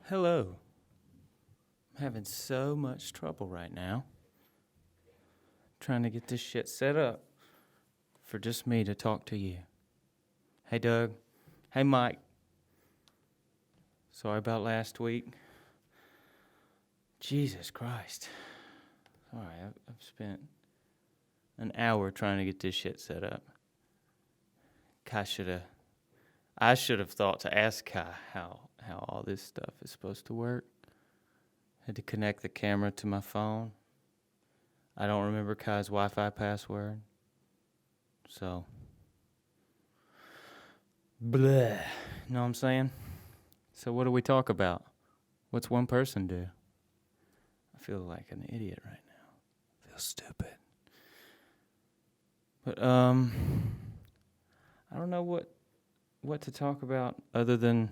Hello. I'm having so much trouble right now trying to get this shit set up for just me to talk to you. Hey, Doug. Hey, Mike. Sorry about last week. Jesus Christ. Sorry, I've spent an hour trying to get this shit set up. I should have thought to ask Kai how all this stuff is supposed to work. Had to connect the camera to my phone. I don't remember Kai's Wi-Fi password. So, bleh. Know what I'm saying? So what do we talk about? What's one person do? I feel like an idiot right now. I feel stupid. But, I don't know what to talk about other than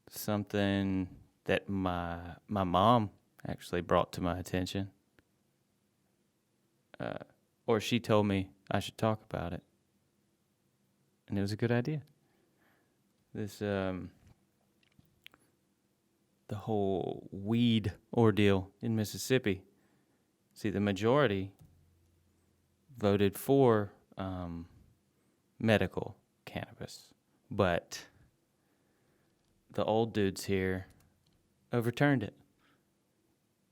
something that my mom actually brought to my attention. Or she told me I should talk about it. And it was a good idea. This, the whole weed ordeal in Mississippi. See, the majority voted for medical cannabis. But the old dudes here overturned it.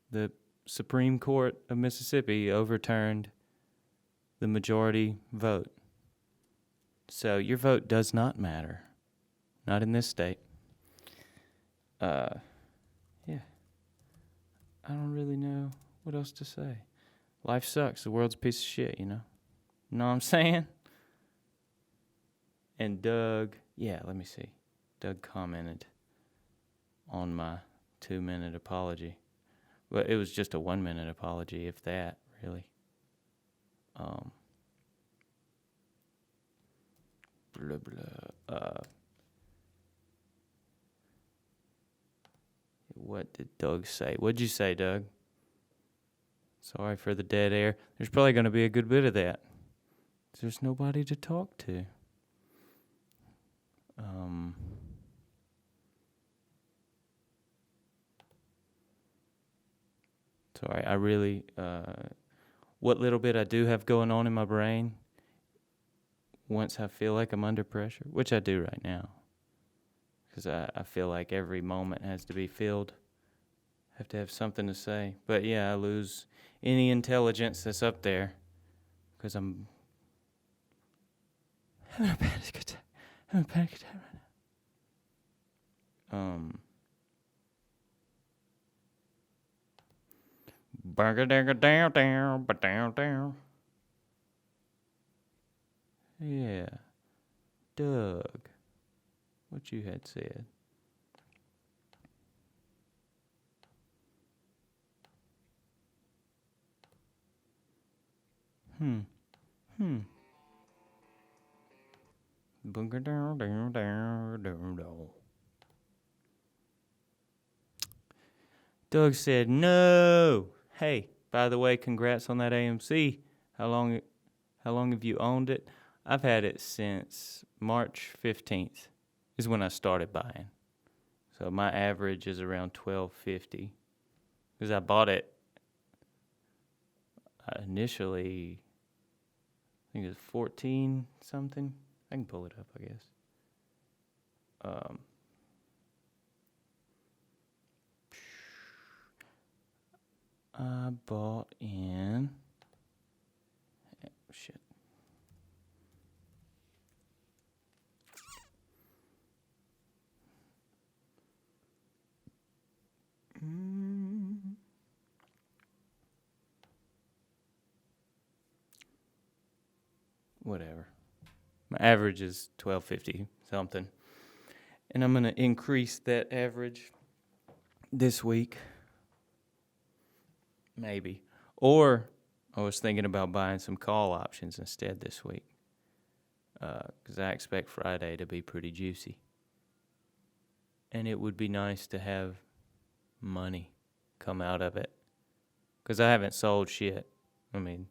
The Supreme Court of Mississippi overturned the majority vote. So your vote does not matter. Not in this state. Yeah. I don't really know what else to say. Life sucks. The world's a piece of shit, you know? Know what I'm saying? And Doug, let me see. Doug commented on my 2-minute apology. Well, it was just a 1-minute apology, if that, really. Blah, blah. What did Doug say? What'd you say, Doug? Sorry for the dead air. There's probably going to be a good bit of that. There's nobody to talk to. Sorry, I really, what little bit I do have going on in my brain, once I feel like I'm under pressure, which I do right now, because I feel like every moment has to be filled. I have to have something to say. But yeah, I lose any intelligence that's up there, because I'm having a panic attack. Having a panic attack right now. Down. Yeah, Doug, what you had said. Bunker down. Doug said, no. Hey, by the way, congrats on that AMC. How long have you owned it? I've had it since March 15th is when I started buying. So my average is around $12.50. Because I bought it initially, I think it was 14 something. I can pull it up, I guess. I bought in... shit. Whatever. My average is $12.50 something. And I'm going to increase that average this week. Maybe. Or I was thinking about buying some call options instead this week. Because I expect Friday to be pretty juicy. And it would be nice to have money come out of it. Because I haven't sold shit. I mean,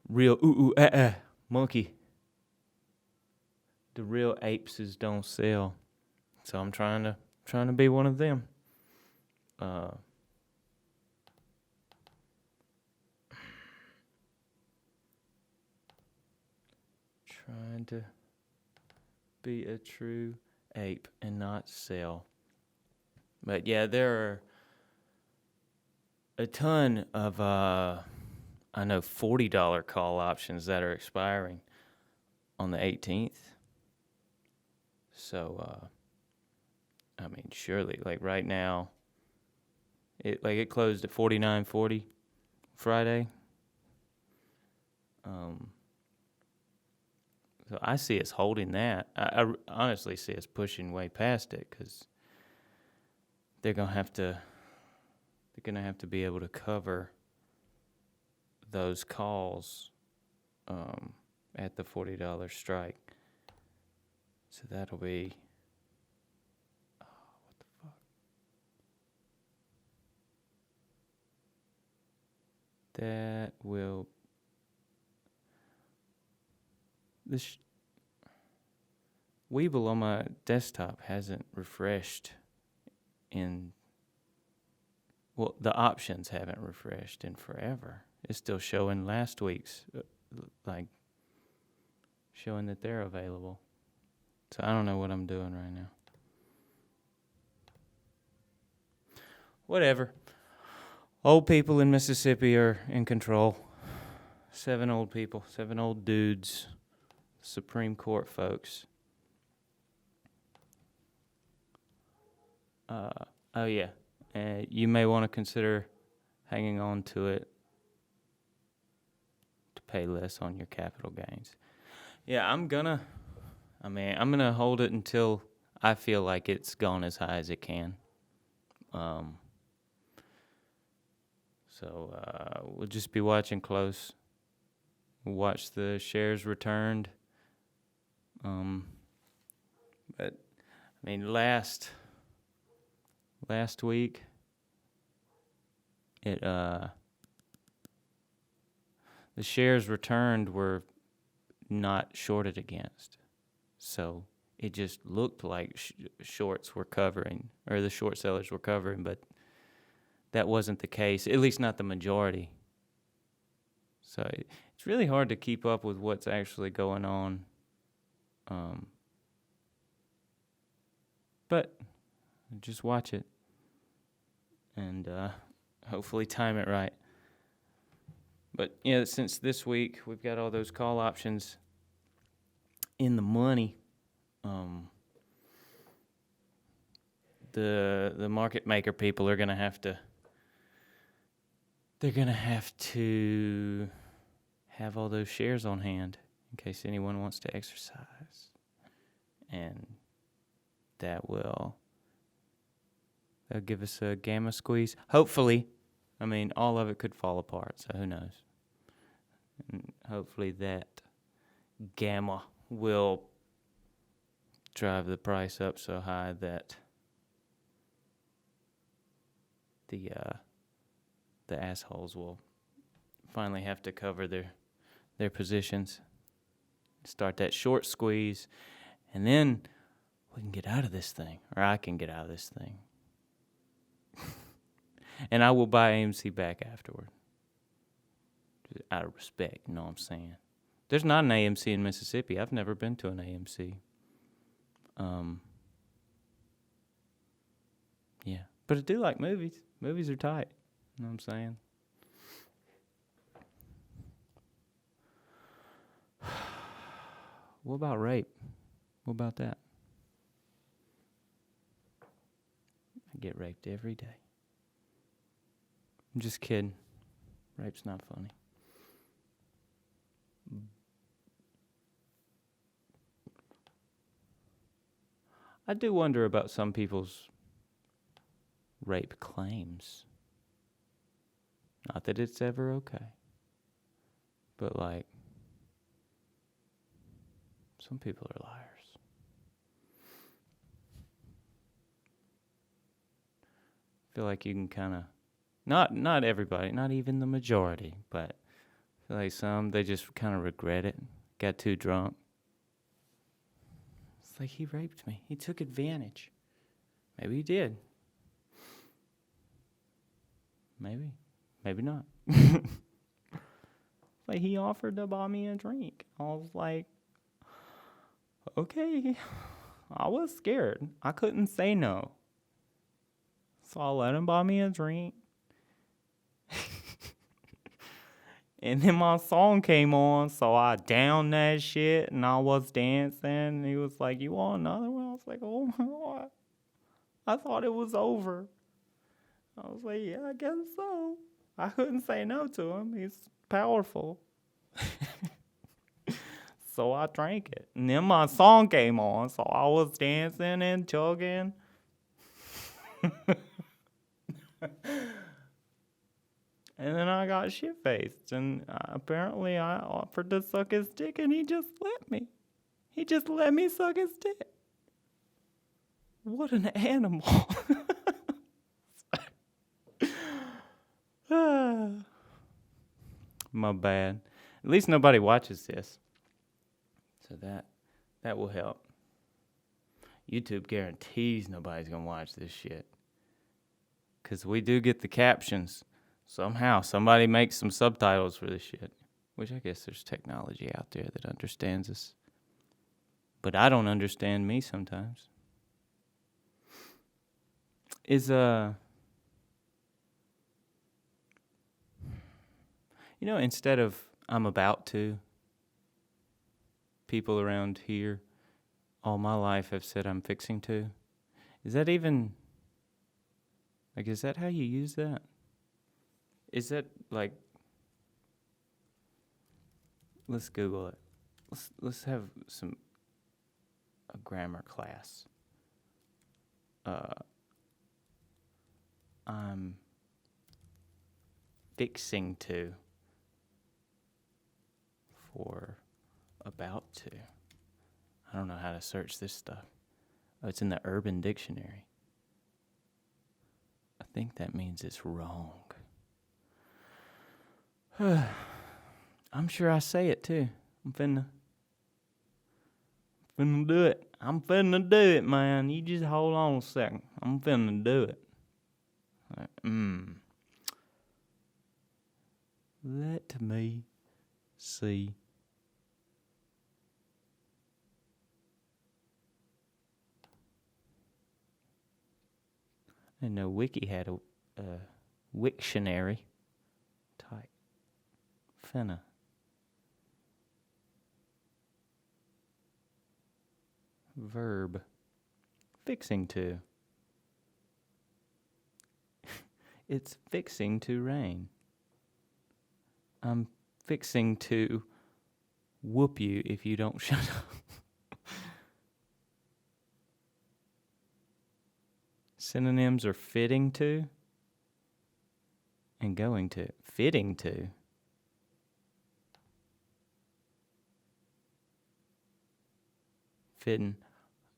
real monkey. The real apes don't sell. So I'm trying to trying to be one of them. Trying to be a true ape and not sell. But yeah, there are a ton of, I know, $40 call options that are expiring on the 18th. So, I mean, surely, like right now, it closed at $49.40 Friday. So I see us holding that. I honestly see us pushing way past it because they're gonna have to be able to cover those calls at the $40 strike. So that'll be, what the fuck? That will, this Weeble on my desktop hasn't refreshed the options haven't refreshed in forever. It's still showing last week's, showing that they're available. So I don't know what I'm doing right now. Whatever. Old people in Mississippi are in control. 7 old people, 7 old dudes, Supreme Court folks. Oh yeah, you may want to consider hanging on to it to pay less on your capital gains. Yeah, I'm gonna hold it until I feel like it's gone as high as it can. So we'll just be watching close. We'll watch the shares returned. But I mean, last week, the shares returned were not shorted against. So it just looked like shorts were covering, or the short sellers were covering, but that wasn't the case, at least not the majority. So it's really hard to keep up with what's actually going on. But just watch it and hopefully time it right. But yeah, since this week we've got all those call options in the money, the market maker people are gonna have to have all those shares on hand in case anyone wants to exercise, and they'll give us a gamma squeeze. Hopefully. I mean, all of it could fall apart, so who knows? And hopefully that gamma will drive the price up so high that the assholes will finally have to cover their positions, start that short squeeze, and then we can get out of this thing, or I can get out of this thing. And I will buy AMC back afterward. Just out of respect, you know what I'm saying? There's not an AMC in Mississippi. I've never been to an AMC. Yeah. But I do like movies. Movies are tight. You know what I'm saying? What about rape? What about that? I get raped every day. I'm just kidding. Rape's not funny. I do wonder about some people's rape claims. Not that it's ever okay. But like, some people are liars. I feel like you can kind of, not everybody, not even the majority, but I feel like some, they just kind of regret it, got too drunk. It's like, he raped me. He took advantage. Maybe he did. Maybe. Maybe not. Like, he offered to buy me a drink. I was like, okay. I was scared. I couldn't say no. So I let him buy me a drink. And then my song came on, so I downed that shit, and I was dancing. And he was like, you want another one? I was like, oh my God. I thought it was over. I was like, yeah, I guess so. I couldn't say no to him. He's powerful. So I drank it. And then my song came on, so I was dancing and chugging. And then I got shit-faced, and apparently I offered to suck his dick, and he just let me. He just let me suck his dick. What an animal. My bad. At least nobody watches this. So that will help. YouTube guarantees nobody's going to watch this shit. Because we do get the captions. Somehow, somebody makes some subtitles for this shit. Which I guess there's technology out there that understands us. But I don't understand me sometimes. Instead of I'm about to, people around here all my life have said I'm fixing to. Is that even, is that how you use that? Is that, let's Google it. Let's have a grammar class. I'm fixing to for about to. I don't know how to search this stuff. Oh, it's in the Urban Dictionary. I think that means it's wrong. I'm sure I say it too. I'm finna do it. I'm finna do it, man. You just hold on a second. I'm finna do it. Let me see. I didn't know Wiki had a Wiktionary. Type. Finna. Verb. Fixing to. It's fixing to rain. I'm fixing to whoop you if you don't shut up. Synonyms are fitting to and going to. Fitting to. Fitting.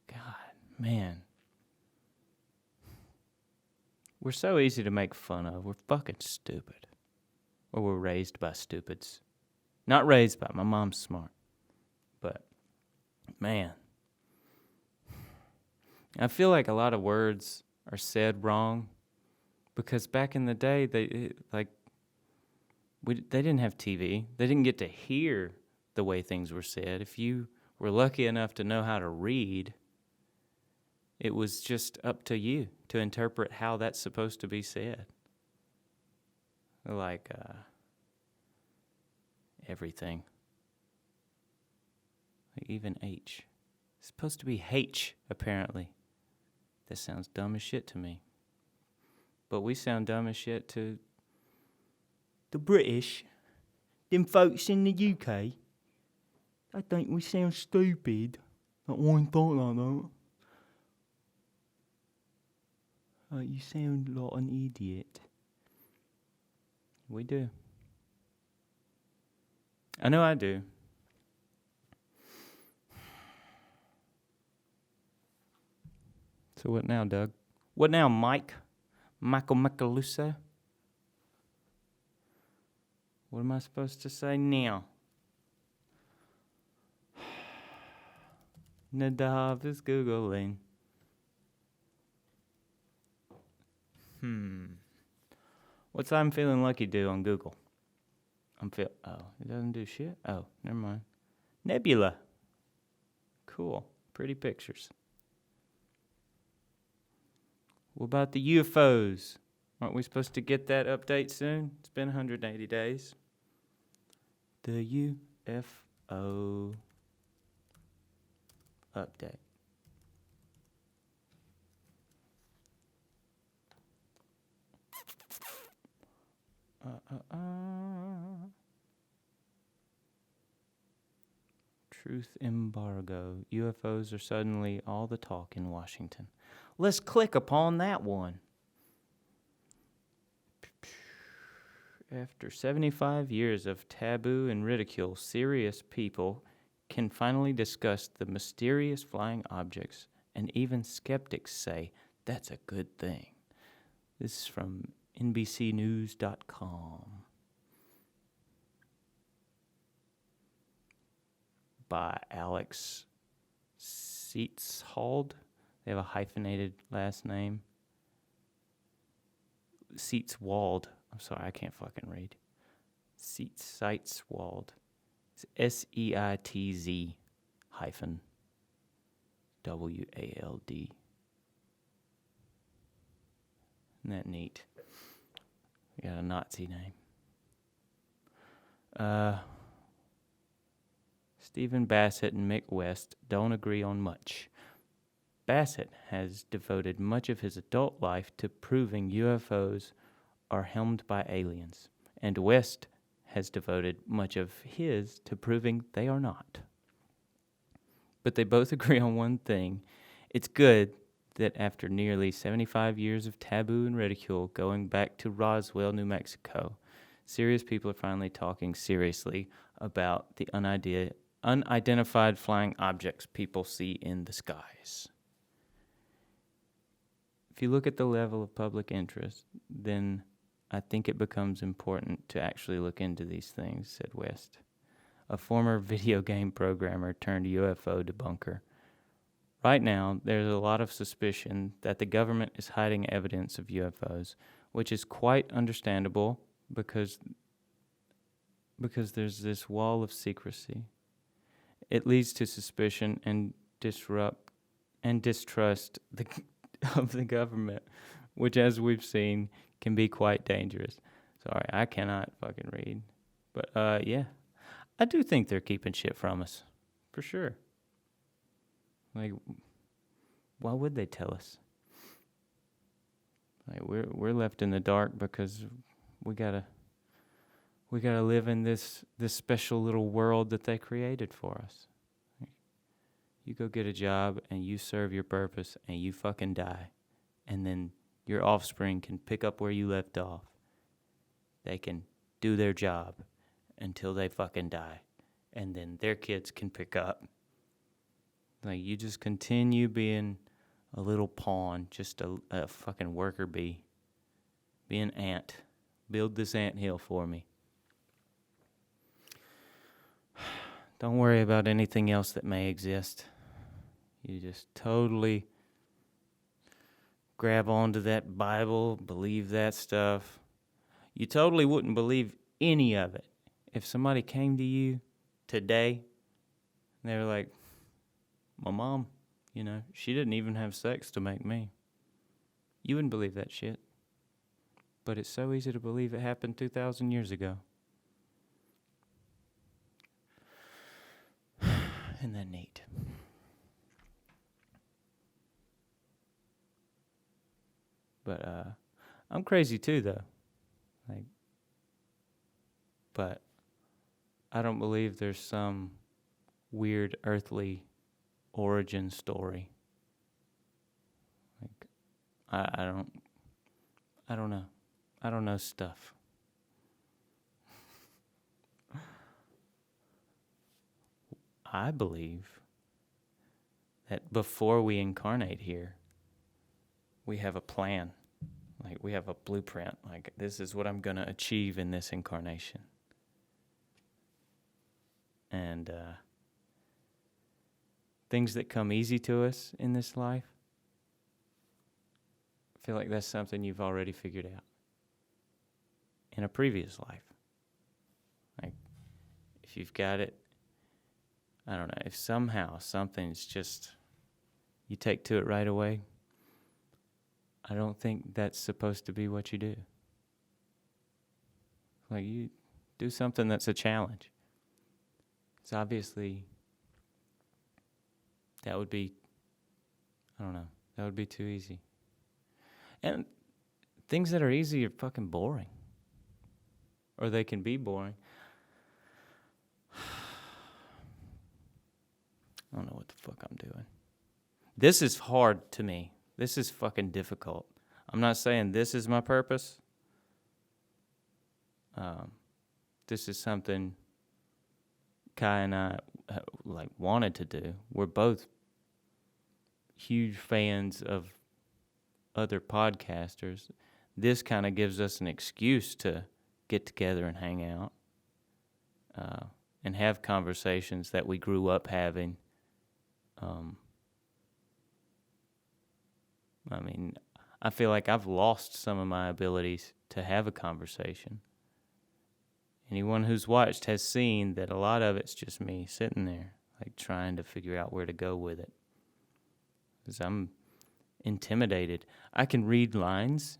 God, man. We're so easy to make fun of. We're fucking stupid. Or we're raised by stupids. Not raised by. My mom's smart. But, man. I feel like a lot of words are said wrong. Because back in the day, they didn't have TV. They didn't get to hear the way things were said. If you were lucky enough to know how to read, it was just up to you to interpret how that's supposed to be said. Like, everything. Like even H. It's supposed to be H, apparently. That sounds dumb as shit to me. But we sound dumb as shit to the British. Them folks in the UK. I think we sound stupid. That one thought like that. You sound like an idiot. We do. I know I do. So what now, Doug? What now, Mike? Michael Macaluso? What am I supposed to say now? Nadav is Googling. What's I'm feeling lucky do on Google? It doesn't do shit? Oh, never mind. Nebula. Cool. Pretty pictures. What about the UFOs? Aren't we supposed to get that update soon? It's been 180 days. The UFO update. Truth embargo. UFOs are suddenly all the talk in Washington. Let's click upon that one. After 75 years of taboo and ridicule, serious people can finally discuss the mysterious flying objects, and even skeptics say that's a good thing. This is from NBCnews.com. By Alex Seatshold. They have a hyphenated last name. Seatswald. I'm sorry, I can't fucking read. Seatswald. It's SEITZ hyphen WALD. Isn't that neat? We got a Nazi name. Stephen Bassett and Mick West don't agree on much. Bassett has devoted much of his adult life to proving UFOs are helmed by aliens, and West has devoted much of his to proving they are not. But they both agree on one thing. It's good that after nearly 75 years of taboo and ridicule going back to Roswell, New Mexico, serious people are finally talking seriously about the unidentified flying objects people see in the skies. If you look at the level of public interest, then I think it becomes important to actually look into these things, said West, a former video game programmer turned UFO debunker. Right now, there's a lot of suspicion that the government is hiding evidence of UFOs, which is quite understandable because there's this wall of secrecy. It leads to suspicion and distrust of the government, which, as we've seen, can be quite dangerous. Sorry, I cannot fucking read. But, yeah. I do think they're keeping shit from us. For sure. Like, why would they tell us? Like, we're left in the dark because we gotta live in this special little world that they created for us. You go get a job and you serve your purpose and you fucking die. And then your offspring can pick up where you left off. They can do their job until they fucking die. And then their kids can pick up. Like, you just continue being a little pawn, just a fucking worker bee. Be an ant. Build this anthill for me. Don't worry about anything else that may exist. You just totally grab onto that Bible, believe that stuff. You totally wouldn't believe any of it if somebody came to you today and they were like, my mom, she didn't even have sex to make me. You wouldn't believe that shit. But it's so easy to believe it happened 2,000 years ago. Isn't that neat? But I'm crazy too, though. But I don't believe there's some weird earthly origin story. I don't know. I don't know stuff. I believe that before we incarnate here, we have a plan. Like, we have a blueprint. Like, this is what I'm going to achieve in this incarnation. And things that come easy to us in this life I feel like that's something you've already figured out in a previous life. Like, if you've got it, I don't know, if somehow something's just, you take to it right away, I don't think that's supposed to be what you do. Like, you do something that's a challenge. It's obviously, that would be, I don't know, that would be too easy. And things that are easy are fucking boring. Or they can be boring. I don't know what the fuck I'm doing. This is hard to me. This is fucking difficult. I'm not saying this is my purpose. This is something Kai and I wanted to do. We're both huge fans of other podcasters. This kind of gives us an excuse to get together and hang out and have conversations that we grew up having. I mean, I feel like I've lost some of my abilities to have a conversation. Anyone who's watched has seen that a lot of it's just me sitting there, like trying to figure out where to go with it. Because I'm intimidated. I can read lines,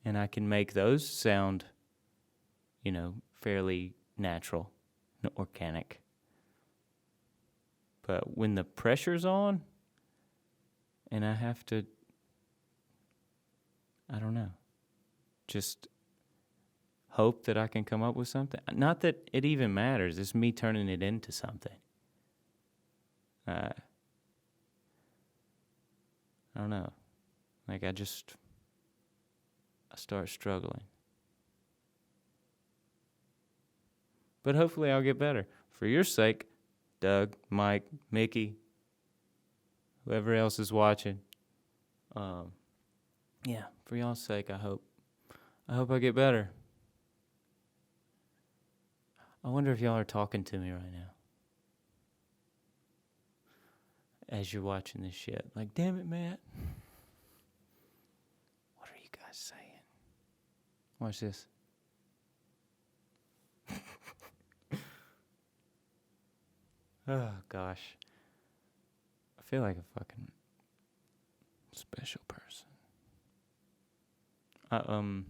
and I can make those sound, fairly natural and organic. But when the pressure's on, and I have to, I don't know, just hope that I can come up with something. Not that it even matters. It's me turning it into something. I don't know. Like, I start struggling. But hopefully I'll get better. For your sake, Doug, Mike, Mickey, whoever else is watching. Yeah, for y'all's sake, I hope I get better. I wonder if y'all are talking to me right now. As you're watching this shit. Like, damn it, Matt. What are you guys saying? Watch this. Oh, gosh. I feel like a fucking special person. I don't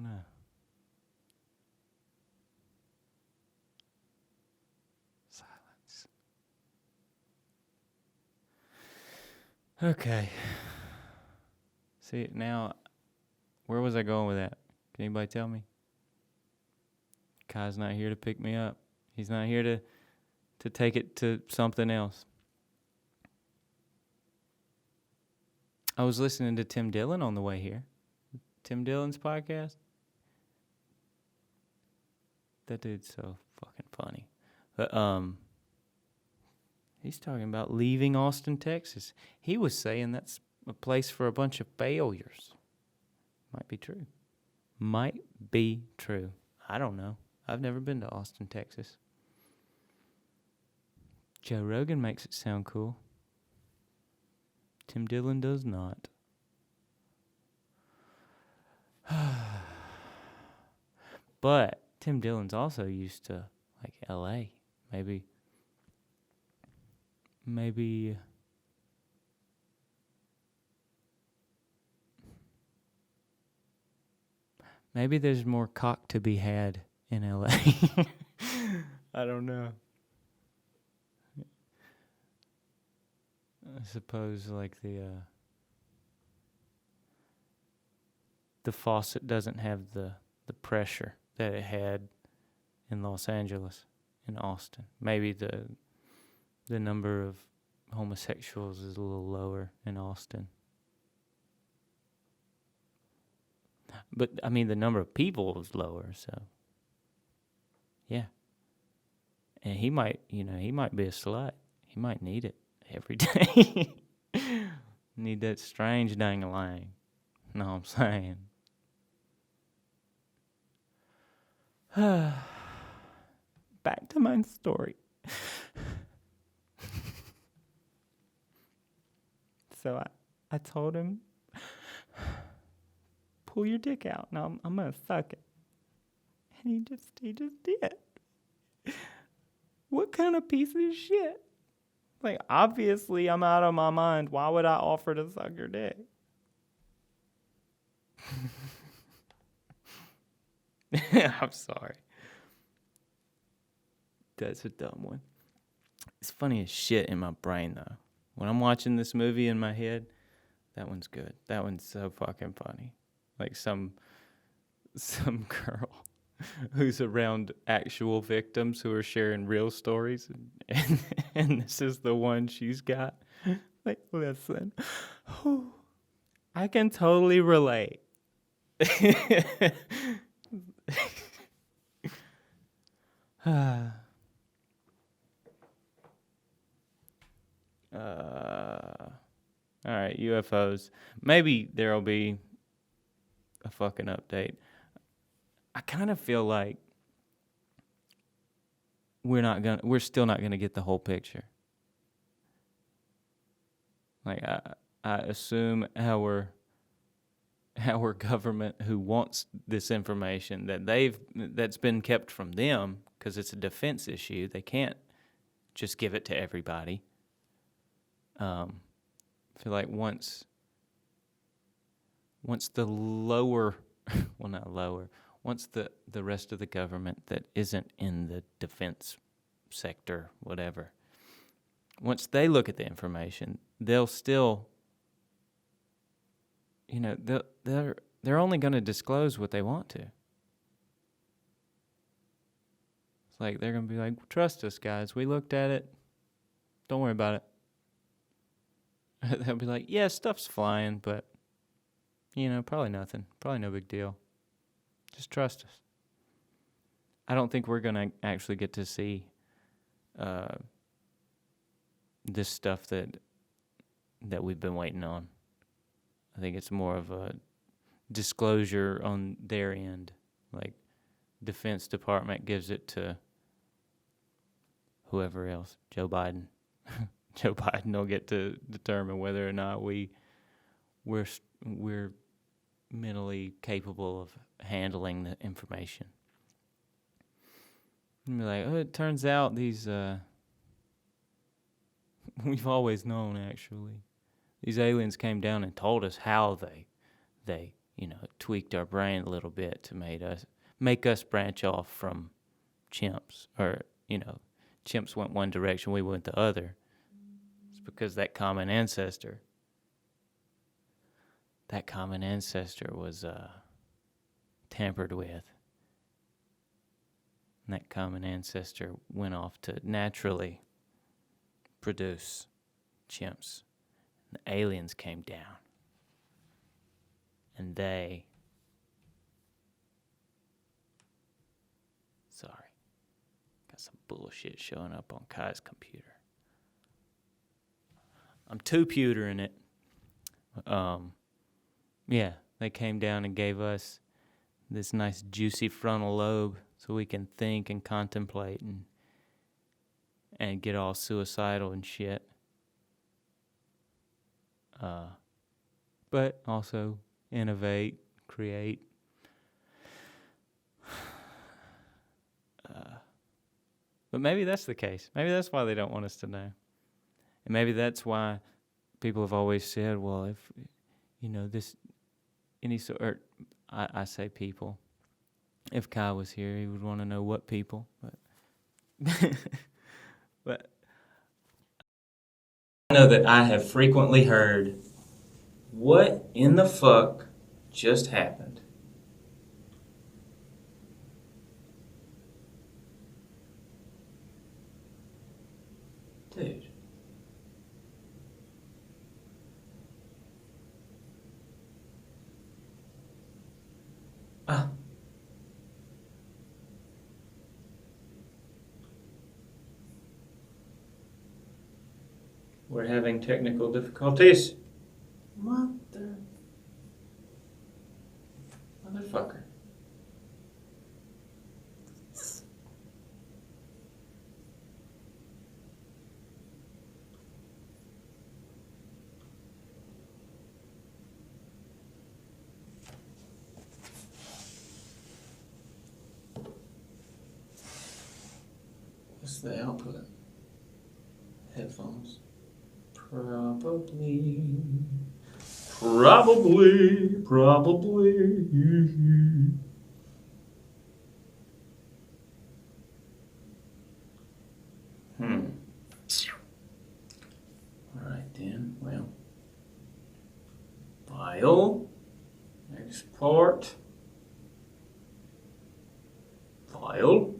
know. Silence. Okay. See, now, where was I going with that? Can anybody tell me? Kai's not here to pick me up. He's not here to take it to something else. I was listening to Tim Dillon on the way here. Tim Dillon's podcast. That dude's so fucking funny. But he's talking about leaving Austin, Texas. He was saying that's a place for a bunch of failures. Might be true. Might be true. I don't know. I've never been to Austin, Texas. Joe Rogan makes it sound cool. Tim Dillon does not. But Tim Dillon's also used to, like, L.A. Maybe there's more cock to be had in L.A. I don't know. I suppose, like, the faucet doesn't have the pressure that it had in Los Angeles, in Austin. Maybe the number of homosexuals is a little lower in Austin. But, I mean, the number of people is lower, so. Yeah. And he might be a slut. He might need it every day. Need that strange dang-a-lang. Know what I'm saying? my story. So I told him, pull your dick out and I'm going to suck it. And he just did. What kind of piece of shit? Like, obviously I'm out of my mind. Why would I offer to suck your dick? I'm sorry. That's a dumb one. It's funny as shit in my brain, though. When I'm watching this movie in my head, that one's good. That one's so fucking funny. Like some girl who's around actual victims who are sharing real stories, and this is the one she's got. Like, listen, I can totally relate. All right, UFOs. Maybe there'll be a fucking update. I kind of feel like we're still not gonna get the whole picture. Like I assume our government, who wants this information that's been kept from them because it's a defense issue, they can't just give it to everybody. I feel like once the lower, well, not lower, once the rest of the government that isn't in the defense sector, whatever, once they look at the information, they'll still, they're only going to disclose what they want to. It's like they're going to be like, trust us, guys. We looked at it. Don't worry about it. They'll be like, yeah, stuff's flying, but, probably nothing. Probably no big deal. Just trust us. I don't think we're going to actually get to see this stuff that we've been waiting on. I think it's more of a disclosure on their end. Like, Defense Department gives it to whoever else, Joe Biden. Joe Biden will get to determine whether or not we're mentally capable of handling the information. And be like, it turns out these we've always known, actually. These aliens came down and told us how they tweaked our brain a little bit to make us branch off from chimps. Or, chimps went one direction, we went the other. It's because that common ancestor was tampered with. And that common ancestor went off to naturally produce chimps. And the aliens came down. And got some bullshit showing up on Kai's computer. I'm two-pewtering it. Yeah, they came down and gave us this nice juicy frontal lobe so we can think and contemplate and get all suicidal and shit. But also innovate, create. But maybe that's the case. Maybe that's why they don't want us to know. And maybe that's why people have always said, well, if, I say people. If Kai was here, he would want to know what people. But I know that I have frequently heard, what in the fuck just happened? Dude. We're having technical difficulties. Motherfucker. What's the output? Headphones. Probably. Alright then, well. File. Export. File.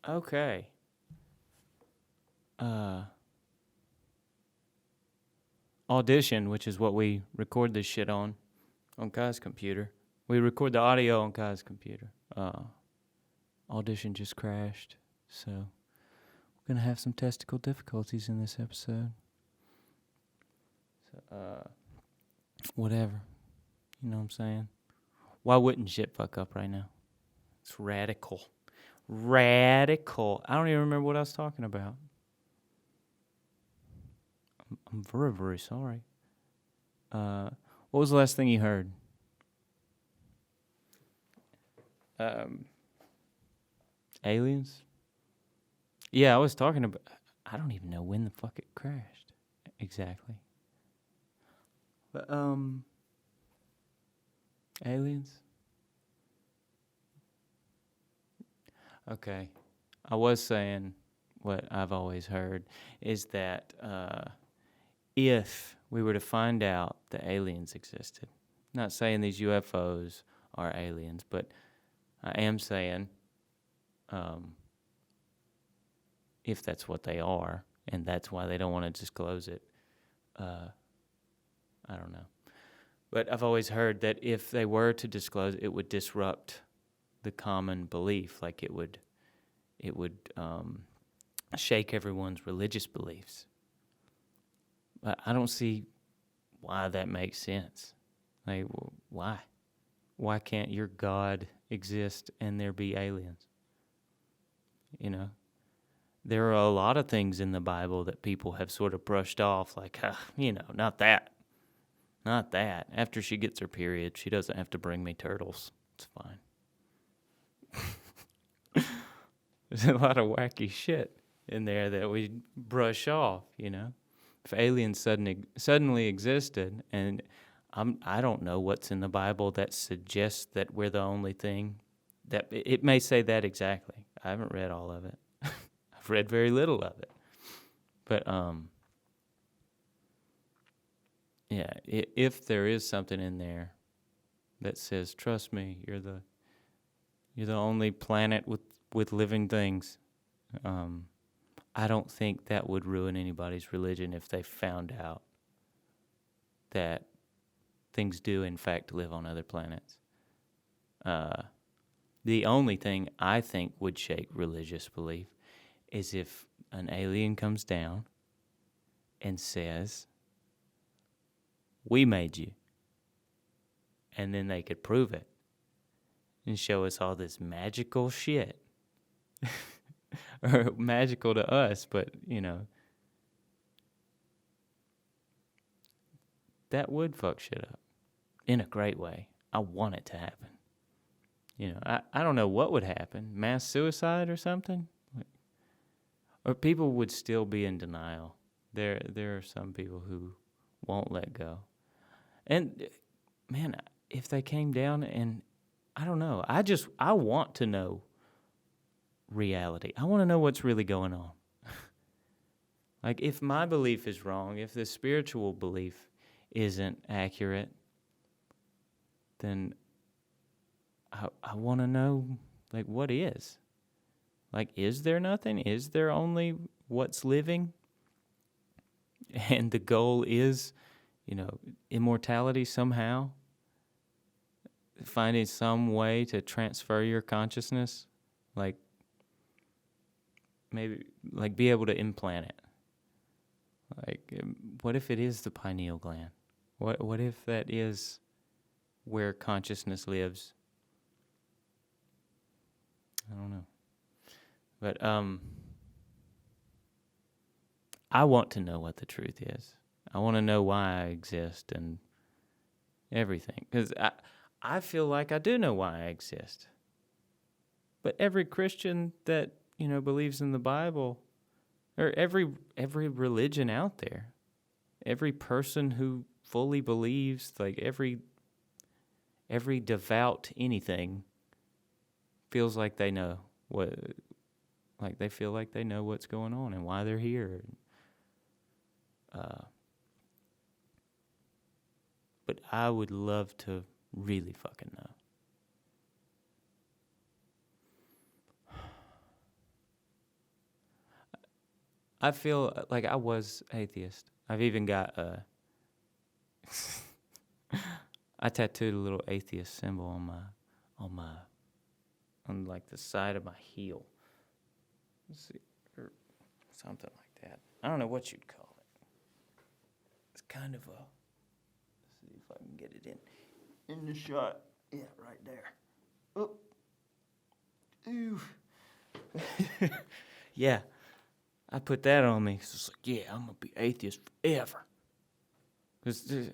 Okay. Audition, which is what we record this shit on Kai's computer. We record the audio on Kai's computer. Audition just crashed, so we're gonna have some technical difficulties in this episode. So, whatever. You know what I'm saying? Why wouldn't shit fuck up right now? It's radical. Radical. I don't even remember what I was talking about. I'm very, very sorry. What was the last thing you heard? Aliens? Yeah, I was talking about... I don't even know when the fuck it crashed. Exactly. But, aliens? Okay. I was saying what I've always heard is that if we were to find out that aliens existed, not saying these UFOs are aliens, but I am saying if that's what they are, and that's why they don't want to disclose it, I don't know. But I've always heard that if they were to disclose, it would disrupt the common belief, like it would shake everyone's religious beliefs. But I don't see why that makes sense. Like, why? Why can't your God exist and there be aliens? You know, there are a lot of things in the Bible that people have sort of brushed off, like, not that. Not that. After she gets her period, she doesn't have to bring me turtles. It's fine. There's a lot of wacky shit in there that we brush off, you know. If aliens suddenly existed, and I don't know what's in the Bible that suggests that we're the only thing, that it may say that exactly. I haven't read all of it. I've read very little of it. But yeah, if there is something in there that says, "Trust me, you're the only planet with living things," I don't think that would ruin anybody's religion if they found out that things do in fact live on other planets. The only thing I think would shake religious belief is if an alien comes down and says, "We made you," and then they could prove it and show us all this magical shit. Or magical to us, but, that would fuck shit up in a great way. I want it to happen. I don't know what would happen. Mass suicide or something? Or people would still be in denial. There are some people who won't let go. And, man, if they came down and, I don't know, I want to know reality. I want to know what's really going on. Like, if my belief is wrong, if the spiritual belief isn't accurate, then I want to know, like, what is? Like, is there nothing? Is there only what's living? And the goal is, immortality somehow? Finding some way to transfer your consciousness? Like, maybe, like, be able to implant it. Like, what if it is the pineal gland? What if that is where consciousness lives? I don't know. But I want to know what the truth is. I want to know why I exist and everything. Because I feel like I do know why I exist. But every Christian that, believes in the Bible, or every religion out there, every person who fully believes, like every devout anything, feels like they know they feel like they know what's going on and why they're here. But I would love to really fucking know. I feel like I was atheist. I've even got I tattooed a little atheist symbol on like the side of my heel. Let's see, or something like that. I don't know what you'd call it. It's kind of a. Let's see if I can get it in the shot. Yeah, right there. Oh. Ooh. Yeah. I put that on me. It's like, yeah, I'm going to be atheist forever. Because, it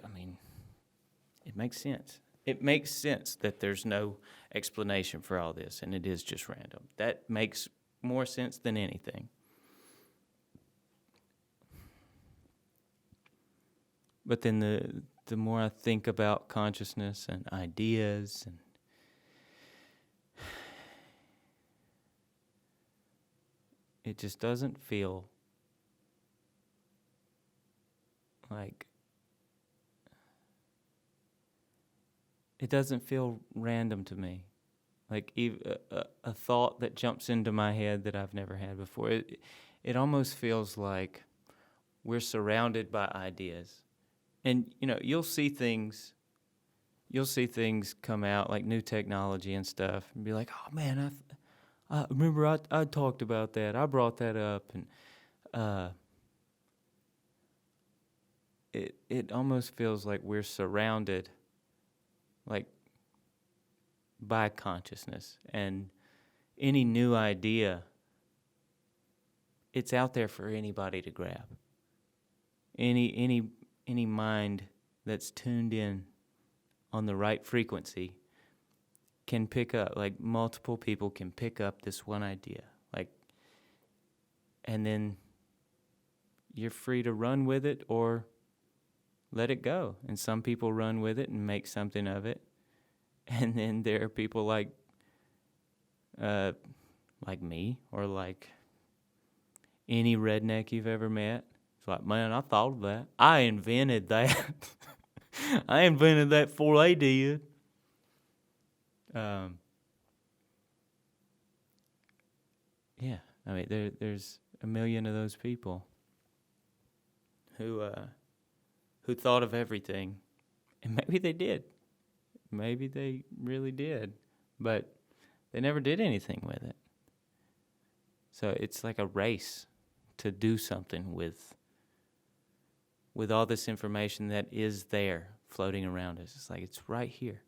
makes sense. It makes sense that there's no explanation for all this, and it is just random. That makes more sense than anything. But then the more I think about consciousness and ideas and it just doesn't feel like it doesn't feel random to me. Like a thought that jumps into my head that I've never had before. It almost feels like we're surrounded by ideas. And, you'll see things come out, like new technology and stuff, and be like, oh, man, I remember I talked about that. I brought that up. And it almost feels like we're surrounded, like, by consciousness. And any new idea, it's out there for anybody to grab. Any mind that's tuned in on the right frequency can pick up, like multiple people can pick up this one idea, like, and then you're free to run with it or let it go. And some people run with it and make something of it. And then there are people like me or like any redneck you've ever met. It's like, man, I thought of that. I invented that. I invented that before they did. Yeah, there's a million of those people who thought of everything, and maybe they did. Maybe they really did, but they never did anything with it. So it's like a race to do something with all this information that is there floating around us. It's like, it's right here.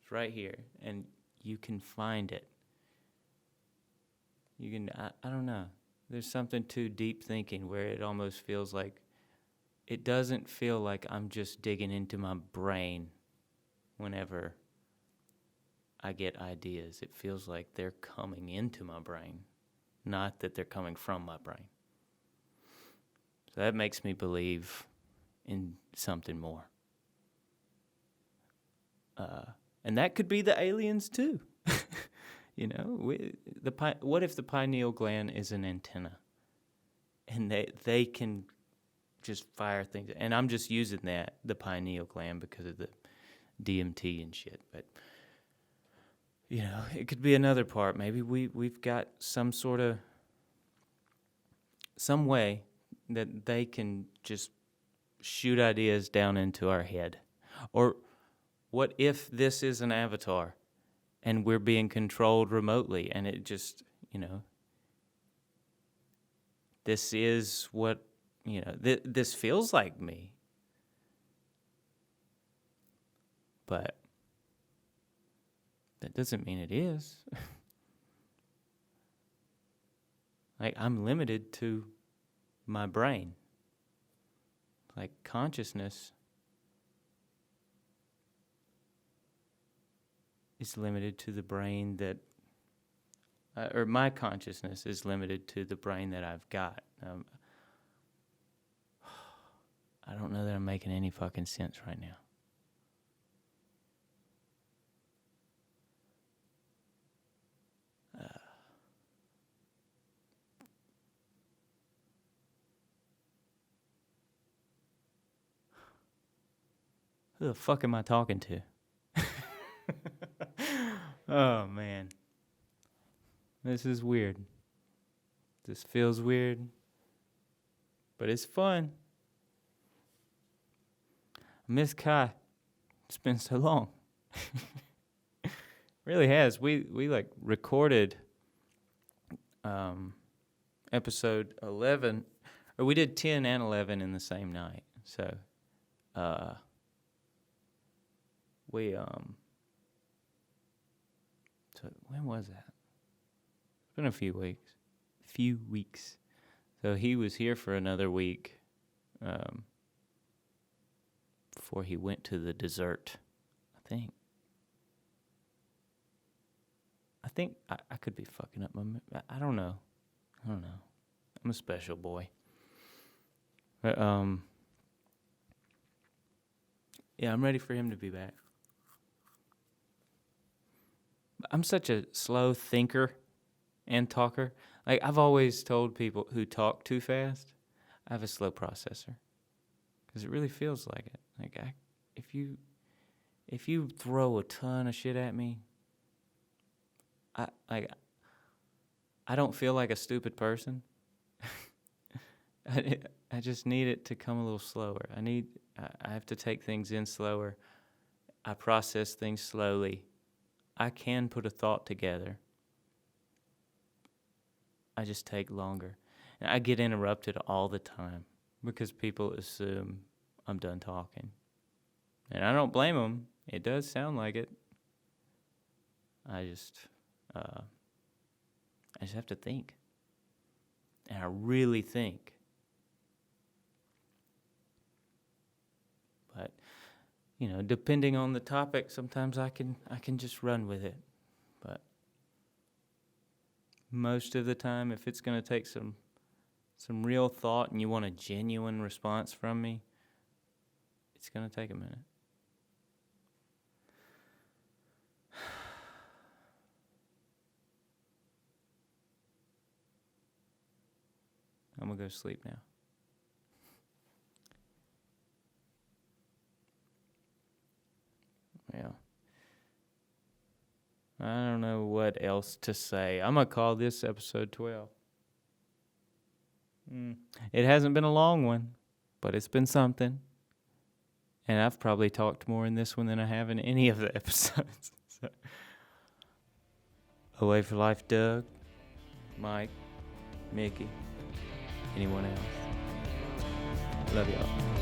It's right here. And you can find it. You can, I don't know. There's something to deep thinking where it almost feels like, it doesn't feel like I'm just digging into my brain whenever I get ideas. It feels like they're coming into my brain, not that they're coming from my brain. So that makes me believe in something more. And that could be the aliens too. What if the pineal gland is an antenna? And they can just fire things. And I'm just using the pineal gland because of DMT and shit. But, you know, it could be another part. Maybe we've got some way that they can just shoot ideas down into our head. Or what if this is an avatar and we're being controlled remotely and it just, you know, this is what, you know, this feels like me. But that doesn't mean it is. Like, I'm limited to my brain. Like, consciousness is limited to the brain that, or my consciousness is limited to the brain that I've got. I don't know that I'm making any fucking sense right now. Who the fuck am I talking to? Oh, man. This is weird. This feels weird. But it's fun. I miss Kai. It's been so long. Really has. We like recorded episode 11, or we did 10 and 11 in the same night. So so when was that? It's been a few weeks. So he was here for another week before he went to the dessert, I think. I could be fucking up my... I don't know. I'm a special boy. But, yeah, I'm ready for him to be back. I'm such a slow thinker and talker. Like, I've always told people who talk too fast, I have a slow processor. Because it really feels like it. Like, if you throw a ton of shit at me, I don't feel like a stupid person. I just need it to come a little slower. I have to take things in slower. I process things slowly. I can put a thought together. I just take longer. And I get interrupted all the time because people assume I'm done talking. And I don't blame them. It does sound like it. I just have to think. And I really think. But, you know, depending on the topic, sometimes I can just run with it. But most of the time, if it's going to take some real thought and you want a genuine response from me, it's going to take a minute. I'm going to go sleep now. Yeah. I don't know what else to say. I'm going to call this episode 12. It hasn't been a long one, but it's been something. And I've probably talked more in this one than I have in any of the episodes. So. Away for Life, Doug, Mike, Mickey, anyone else. Love y'all.